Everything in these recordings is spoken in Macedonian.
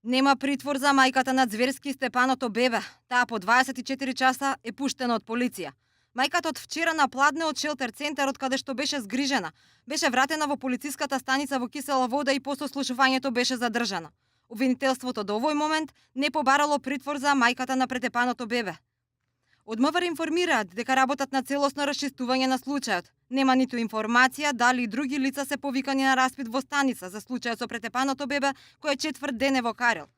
Нема притвор за мајката на зверски Степаното бебе. Таа по 24 часа е пуштена од полиција. Мајката од вчера напладне од шелтер центарот каде што беше згрижена. Беше вратена во полициската станица во Кисела Вода и по сослушувањето беше задржана. Обвинителството до овој момент не побарало притвор за мајката на претепаното бебе. Од МВР информираат дека работат на целосно расчистување на случајот. Нема ниту информација дали и други лица се повикани на распит во станица за случајот со претепаното бебе кој четврт ден е во Карел.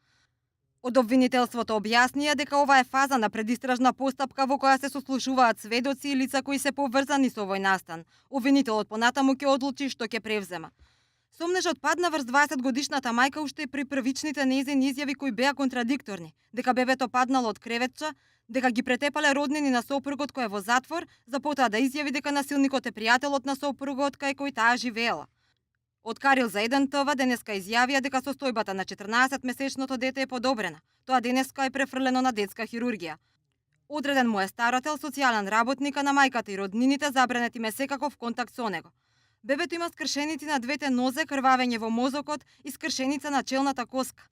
Од обвинителството објаснија дека ова е фаза на предистражна постапка во која се сослушуваат сведоци и лица кои се поврзани со овој настан. Обвинителот понатаму ќе одлучи што ќе превзема. Сомнежот падна врз 20-годишната мајка уште при првичните нејзини изјави кои беа контрадикторни, дека бебето паднало од креветче, дека ги претепале роднини на сопругот кој е во затвор, за потоа да изјави дека насилникот е пријателот на сопругот кај кој таа живеела. Од Карил за 1 ТВ денеска изјавија дека состојбата на 14-месечното дете е подобрена. Тоа денеска е префрлено на детска хирургија. Одреден му е старател, социјален работник, а на мајката и роднините забранет им е секаков контакт со него. Бебето има скршеници на двете нозе, крвавење во мозокот и скршеница на челната коска.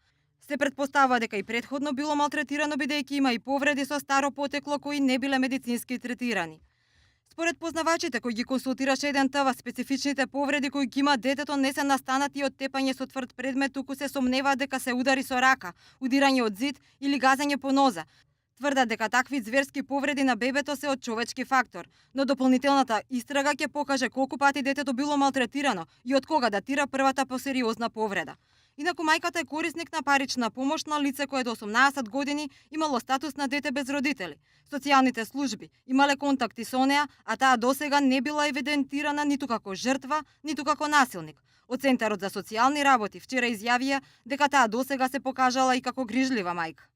Се претпоставува дека и претходно било малтретирано бидејќи има и повреди со старо потекло кои не биле медицински третирани. Според познавачите кои ги консултираше 1 ТВ, специфичните повреди кои ги има детето не се настанати од тепање со тврд предмет, туку се сомневаат дека се удари со рака, удирање од зид или газење по ноза. Тврдат дека такви зверски повреди на бебето се од човечки фактор, но дополнителната истрага ќе покаже колку пати детето било малтретирано и од кога датира првата посериозна повреда. Инаку мајката е корисник на парична помош на лице кое до 18 години имало статус на дете без родители. Социјалните служби имале контакти со неа, а таа досега не била евидентирана ниту како жртва, ниту како насилник. Од Центарот за социјални работи вчера изјавија дека таа досега се покажала и како грижлива мајка.